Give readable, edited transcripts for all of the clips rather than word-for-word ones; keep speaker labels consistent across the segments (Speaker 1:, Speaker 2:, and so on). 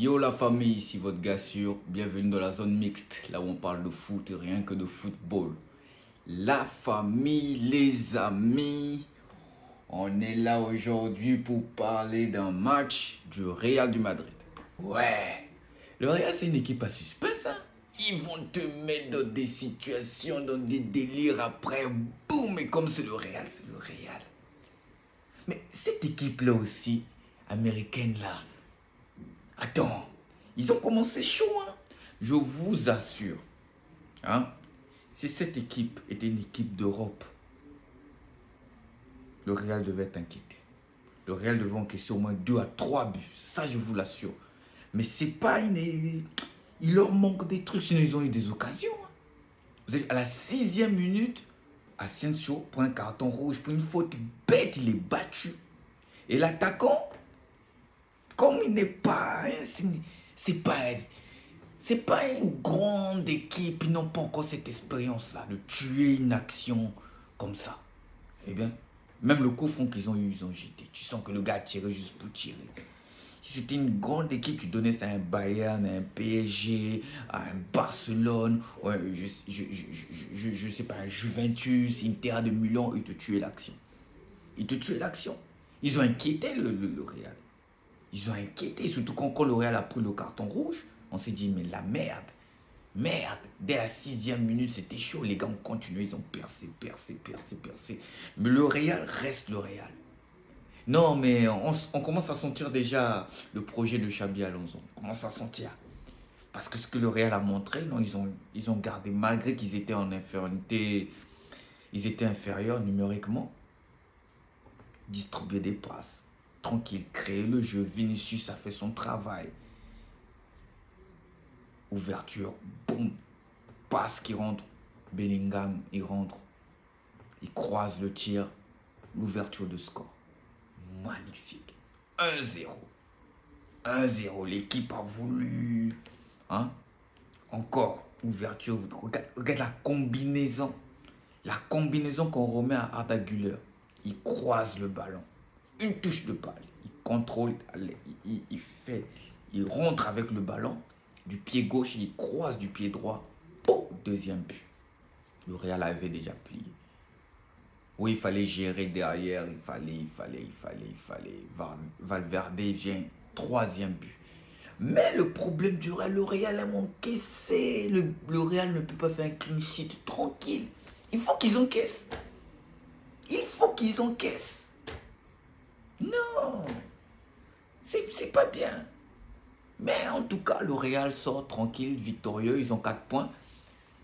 Speaker 1: Yo la famille, ici votre gars sûr, bienvenue dans la zone mixte, là où on parle de foot et rien que de football. La famille, les amis, on est là aujourd'hui pour parler d'un match du Real du Madrid. Ouais, le Real c'est une équipe à suspense, hein. Ils vont te mettre dans des situations, dans des délires après, boum, et comme c'est le Real, c'est le Real. Mais cette équipe-là aussi, américaine là, attends, ils ont commencé chaud, hein. Je vous assure, hein, si cette équipe était une équipe d'Europe, le Real devait être inquiété. Le Real devait encaisser au moins 2 à 3 buts, ça je vous l'assure. Mais c'est pas une... Il leur manque des trucs, sinon ils ont eu des occasions, hein. Vous avez à la 6e minute, Asensio prend un carton rouge pour une faute bête, il est battu. Et l'attaquant, comme il n'est pas... C'est pas une grande équipe, ils n'ont pas encore cette expérience-là de tuer une action comme ça. Eh bien, même le coup franc qu'ils ont eu, ils ont jeté. Tu sens que le gars a tiré juste pour tirer. Si c'était une grande équipe, tu donnais ça à un Bayern, à un PSG, à un Barcelone, ouais, je sais pas, un Juventus, Inter de Milan, ils te tuaient l'action. Ils te tuaient l'action. Ils ont inquiété le Real. Ils ont inquiété, surtout quand le Real a pris le carton rouge, on s'est dit, mais la merde, merde. Dès la 6e minute, c'était chaud, les gars ont continué, ils ont percé. Mais le Real reste le Real. Non, mais on commence à sentir déjà le projet de Xabi Alonso. On commence à sentir. Parce que ce que le Real a montré, non, ils ont gardé, malgré qu'ils étaient en infériorité, ils étaient inférieurs numériquement, distribuer des passes. Tranquille, créer le jeu. Vinicius a fait son travail. Ouverture, boum, passe qui rentre. Bellingham, il rentre. Il croise le tir. L'ouverture de score. Magnifique. 1-0. 1-0. L'équipe a voulu. Hein? Encore. Ouverture. Regarde la combinaison. La combinaison qu'on remet à Arda Güler. Il croise le ballon. Une touche de balle. Il contrôle. Il rentre avec le ballon. Du pied gauche, il croise du pied droit. Oh, deuxième but. Le Real avait déjà plié. Oui, il fallait gérer derrière. Il fallait. Valverde vient. Troisième but. Mais le problème du Real, le Real a encaissé. Le Real ne peut pas faire un clean sheet tranquille. Il faut qu'ils encaissent. Il faut qu'ils encaissent. Non. C'est pas bien. Mais en tout cas, le Real sort tranquille, victorieux. Ils ont 4 points.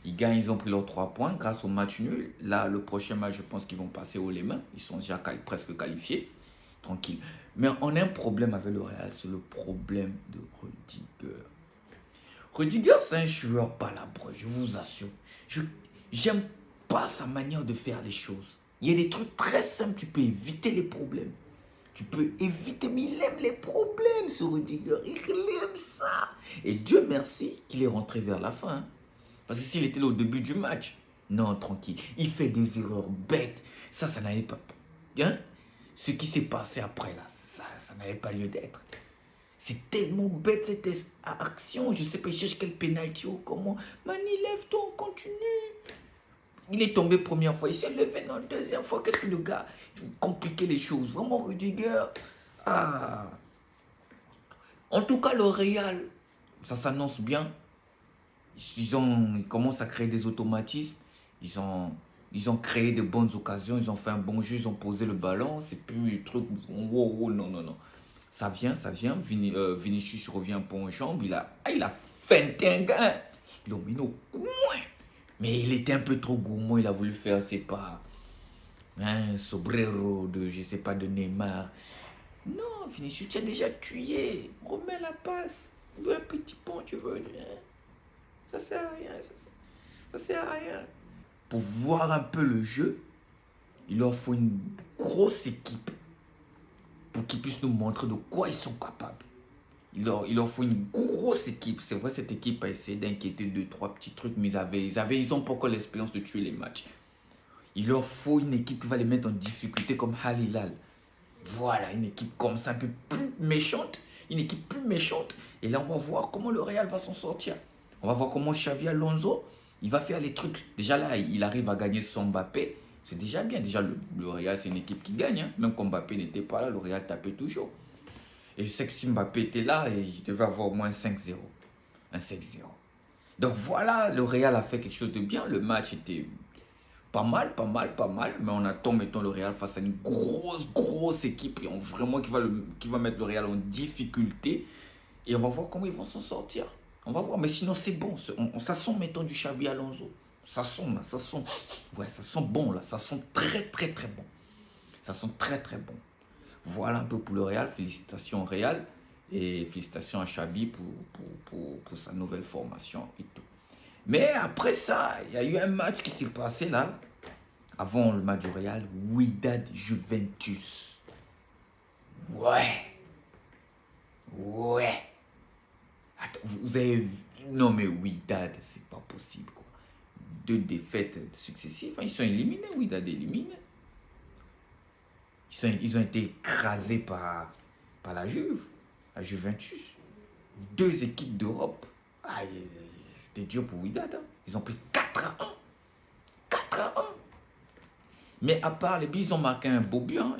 Speaker 1: Ils gagnent, ils ont pris leurs 3 points grâce au match nul. Là, le prochain match, je pense qu'ils vont passer haut les mains. Ils sont déjà presque qualifiés. Tranquille. Mais on a un problème avec le Real, c'est le problème de Rudiger. Rudiger, c'est un joueur palabre, je vous assure. J'aime pas sa manière de faire les choses. Il y a des trucs très simples, tu peux éviter les problèmes. Tu peux éviter, mais il aime les problèmes, ce Rudiger. Il aime ça. Et Dieu merci qu'il est rentré vers la fin. Parce que s'il était là au début du match, non, tranquille. Il fait des erreurs bêtes. Ça n'avait pas... Hein? Ce qui s'est passé après, là, ça n'avait pas lieu d'être. C'est tellement bête cette action. Je sais pas, il cherche quel pénalty ou comment. Mani, lève-toi, on continue. Il est tombé première fois, il s'est levé dans la deuxième fois. Qu'est-ce que le gars, il compliquait les choses. Vraiment, Rudiger. Ah. En tout cas, le Real, ça s'annonce bien. Ils commencent à créer des automatismes. Ils ont créé de bonnes occasions. Ils ont fait un bon jeu. Ils ont posé le ballon. C'est plus le truc. Wow, non. Ça vient. Vinicius revient pour en jambe. Il a feinté un gars. Ils l'ont mis au coin. Mais il était un peu trop gourmand. Il a voulu faire, c'est pas, un sombrero de, je sais pas, de Neymar. Non, Vinicius, tu as déjà tué. Remets la passe. Un petit pont, tu veux. Ça sert à rien. Ça sert à rien. Pour voir un peu le jeu, il leur faut une grosse équipe pour qu'ils puissent nous montrer de quoi ils sont capables. Il leur faut une grosse équipe. C'est vrai, cette équipe a essayé d'inquiéter 2-3 petits trucs, mais ils ont pas encore l'expérience de tuer les matchs. Il leur faut une équipe qui va les mettre en difficulté comme Al Hilal. Voilà, une équipe comme ça, un peu plus méchante, une équipe plus méchante. Et là, on va voir comment le Real va s'en sortir. On va voir comment Xavi Alonso, il va faire les trucs. Déjà là, il arrive à gagner son Mbappé. C'est déjà bien. Déjà, le Real, c'est une équipe qui gagne. Hein. Même quand Mbappé n'était pas là, le Real tapait toujours. Et je sais que si Mbappé était là, il devait avoir au moins 5-0. Un 5-0. Donc voilà, le Real a fait quelque chose de bien. Le match était pas mal. Mais on attend maintenant le Real face à une grosse équipe. Et vraiment qui va mettre le Real en difficulté. Et on va voir comment ils vont s'en sortir. On va voir. Mais sinon, c'est bon. Ça sent maintenant du Xabi Alonso. Ça sent là. Ouais, ça sent bon là. Ça sent très bon. Ça sent très bon. Voilà un peu pour le Real. Félicitations au Real. Et félicitations à Xabi pour sa nouvelle formation et tout. Mais après ça, il y a eu un match qui s'est passé là. Avant le match du Real. Wydad Juventus. Ouais. Attends, vous avez vu? Non mais Wydad, c'est pas possible quoi. 2 défaites successives. Ils sont éliminés. Wydad est éliminé. Ils ont été écrasés par la Juventus. 2 équipes d'Europe. C'était dur pour Wydad. Hein. Ils ont pris 4-1. Mais à part les billes, ils ont marqué un beau but. Hein.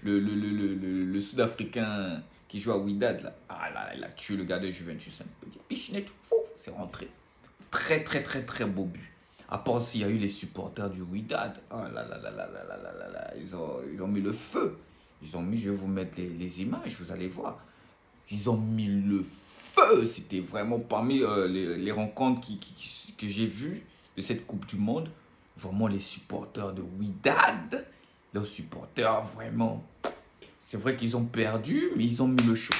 Speaker 1: le Sud-Africain qui joue à Wydad, là. Il a tué le gars de Juventus. Un petit pichenette. C'est rentré. Très beau but. À part s'il y a eu les supporters du Wydad. Ils ont mis le feu. Je vais vous mettre les images, vous allez voir. Ils ont mis le feu. C'était vraiment parmi les rencontres que j'ai vues de cette Coupe du Monde. Vraiment les supporters de Wydad. Les supporters vraiment. C'est vrai qu'ils ont perdu, mais ils ont mis le show.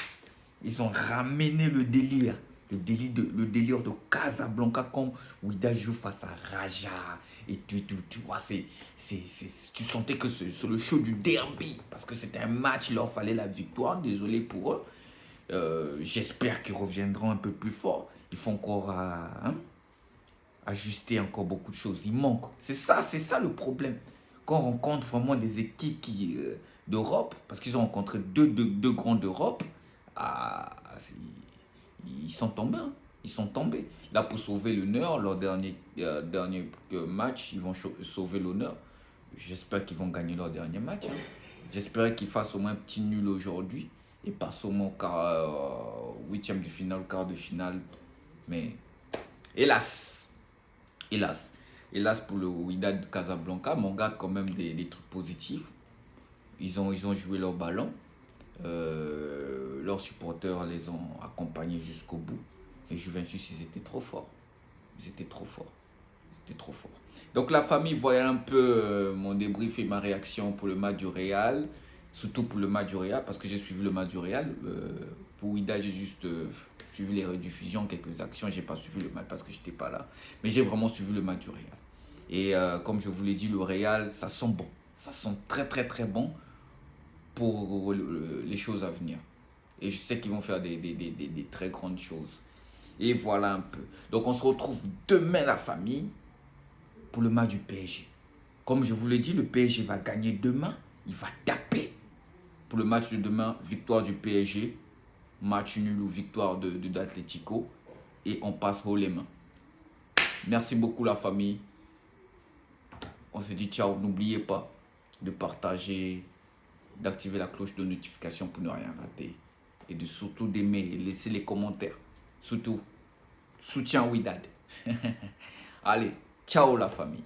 Speaker 1: Ils ont ramené le délire. Le délire de Casablanca comme Wydad joue face à Raja et tout, tu vois, tu sentais que c'est le show du derby parce que c'était un match, il leur fallait la victoire, désolé pour eux. J'espère qu'ils reviendront un peu plus fort. Il faut encore ajuster encore beaucoup de choses, il manque. C'est ça le problème. Quand on rencontre vraiment des équipes d'Europe, parce qu'ils ont rencontré deux grands d'Europe, ils sont tombés. Hein. Ils sont tombés. Là, pour sauver l'honneur, leur dernier match, ils vont sauver l'honneur. J'espère qu'ils vont gagner leur dernier match. Hein. J'espère qu'ils fassent au moins un petit nul aujourd'hui et passent au moins au 8e de finale, au quart de finale. Mais hélas pour le Wydad de Casablanca, mais on garde quand même des trucs positifs. Ils ont joué leur ballon. Leurs supporters les ont accompagnés jusqu'au bout. Et Juventus, ils étaient trop forts. Donc la famille, voyait un peu mon débrief et ma réaction pour le match du Real. Surtout pour le match du Real, parce que j'ai suivi le match du Real. Pour Wydad, j'ai juste suivi les rediffusions, quelques actions. J'ai pas suivi le match parce que j'étais pas là. Mais j'ai vraiment suivi le match du Real. Et comme je vous l'ai dit, le Real, ça sent bon. Ça sent très bon pour les choses à venir. Et je sais qu'ils vont faire des très grandes choses. Et voilà un peu. Donc on se retrouve demain la famille pour le match du PSG. Comme je vous l'ai dit, le PSG va gagner demain. Il va taper. Pour le match de demain, victoire du PSG. Match nul ou victoire d'Atlético. Et on passe haut les mains. Merci beaucoup la famille. On se dit ciao. N'oubliez pas de partager, d'activer la cloche de notification pour ne rien rater. Et de surtout d'aimer et laisser les commentaires. Surtout, soutien Wydad. Allez, ciao la famille.